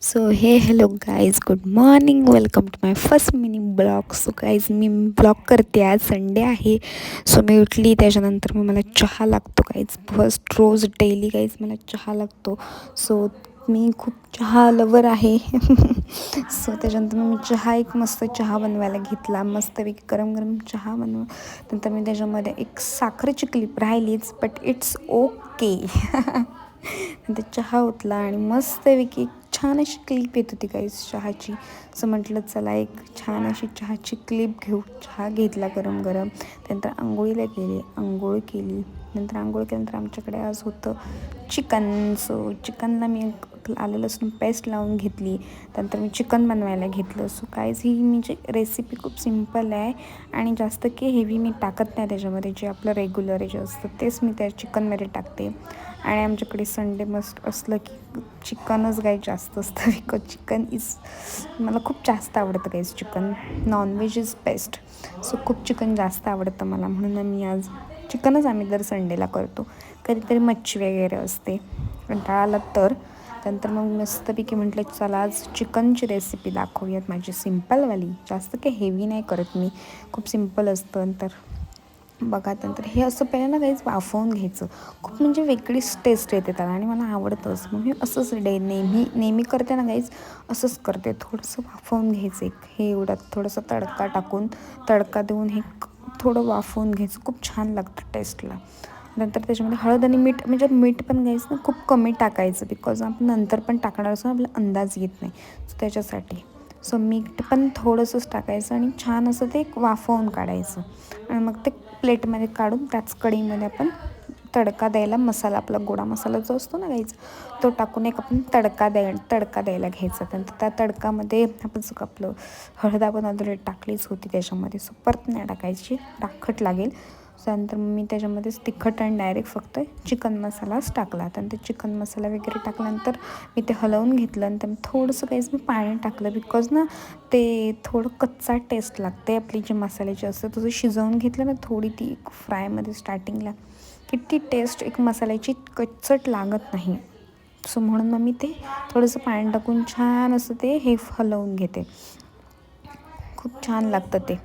So hey hello guys, good morning. Welcome to my first mini blog. So guys, मी blog करते. आज Sunday आहे. So मी उठली, त्याच्यानंतर मग मला चहा लागतो गाईज. फर्स्ट रोज डेली गाईज मला चहा लागतो. सो मी खूप चहा लवर आहे. सो त्याच्यानंतर मग मी एक मस्त चहा बनवायला घेतला. मस्तपैकी गरम गरम चहा नंतर मी त्याच्यामध्ये एक साखरेची क्लिप राहिलीच, बट इट्स ओके. नंतर चहा ओतला आणि मस्तपैकी एक छान अशी क्लिप येत होती काही चहाची. असं म्हटलं चला एक छान अशी चहाची क्लिप घेऊ. चहा घेतला गरम गरम. त्यानंतर आंघोळीला गेले, आंघोळ केली. नंतर आंघोळ केल्यानंतर आमच्याकडे आज होतं चिकन. सो चिकनला मी आलं लसूण पेस्ट लावून घेतली. त्यानंतर मी चिकन बनवायला घेतलं. सो काहीच ही म्हणजे रेसिपी खूप सिम्पल आहे आणि जास्त की हेवी मी टाकत नाही त्याच्यामध्ये. जे आपलं रेग्युलर जे असतं तेच मी त्या चिकनमध्ये टाकते. आणि आमच्याकडे संडे मस्ट असलं की चिकनच काही जास्त असतं. बिकॉज चिकन मला खूप जास्त आवडतं guys chicken. Nonveg is best. So खूप चिकन जास्त आवडतं मला, म्हणून मी आज चिकनच आम्ही दर संडेला करतो. कधीतरी मच्छी वगैरे असते कंटाळा आला तर. त्यानंतर मग मस्तपैकी म्हटलं चला आज चिकनची रेसिपी दाखवूयात माझी सिम्पलवाली. जास्त काही हेवी नाही करत मी, खूप सिम्पल असतं. नंतर बघा, नंतर हे असं पहिल्यांदा काहीच वाफवून घ्यायचं. खूप म्हणजे वेगळीच टेस्ट येते त्याला आणि मला आवडतंच. मग मी असंच नेहमी करते ना गाईज, असंच करते. थोडंसं वाफवून घ्यायचं. हे एवढं थोडंसं तडका देऊन हे थोडं वाफवून घ्यायचं. खूप छान लागतं टेस्टला. नंतर त्याच्यामध्ये हळद आणि मीठ, म्हणजे मीठ पण घ्यायचं ना खूप कमी टाकायचं, बिकॉज आपण नंतर पण टाकणार असं आपला अंदाज येत नाही. सो त्याच्यासाठी मीठ पण थोडंसंच टाकायचं आणि छान असं ते वाफवून काढायचं. आणि मग ते प्लेटमध्ये काढून त्याच कढईमध्ये आपण तडका द्यायला, मसाला आपला गोडा मसाला जो असतो ना गाईच, तो टाकून एक आपण तडका द्यायला घ्यायचा. त्यानंतर त्या तडकामध्ये आपण आपलं हळद आपण ऑलरेडी टाकलीच होती त्याच्यामध्ये. सो परत नाही टाकायची, टाकट लागेल. त्यानंतर मी त्याच्यामध्येच तिखट आणि डायरेक्ट फक्त चिकन मसालाच टाकला. त्यानंतर चिकन मसाला वगैरे टाकल्यानंतर मी ते हलवून घेतलं. आणि त्यात थोडंसं काहीच मी पाणी टाकलं, बिकॉज ना ते थोडं कच्चा टेस्ट लागते आपली जी मसाल्याची असते. तसं शिजवून घेतलं ना थोडी ती फ्रायमध्ये स्टार्टिंगला, की ती टेस्ट एक मसाल्याची कच्चट लागत नाही. सो म्हणून मग मी ते थोडंसं पाणी टाकून छान असं ते हलवून घेते. खूप छान लागतं ते.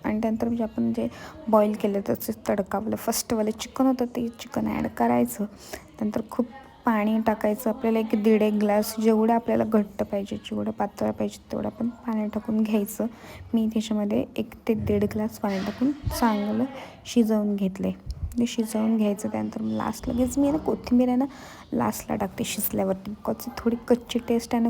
आणि त्यानंतर म्हणजे आपण जे बॉईल केलं त्याचं तडकावालं फर्स्टवालं चिकन होतं ते चिकन ॲड करायचं. त्यानंतर खूप पाणी टाकायचं. आपल्याला एक 1.5 ग्लास, जेवढं आपल्याला घट्ट पाहिजे, जेवढं पातळ पाहिजे तेवढं आपण पाणी टाकून घ्यायचं. मी त्याच्यामध्ये 1 ते 1.5 ग्लास पाणी टाकून चांगलं शिजवून घेतलं आहे. ते शिजवून घ्यायचं. त्यानंतर लास्ट लगेच मी कोथिंबीर आहे ना लास्टला टाकते शिजल्यावरती, बिकॉज थोडी कच्ची टेस्ट आहे ना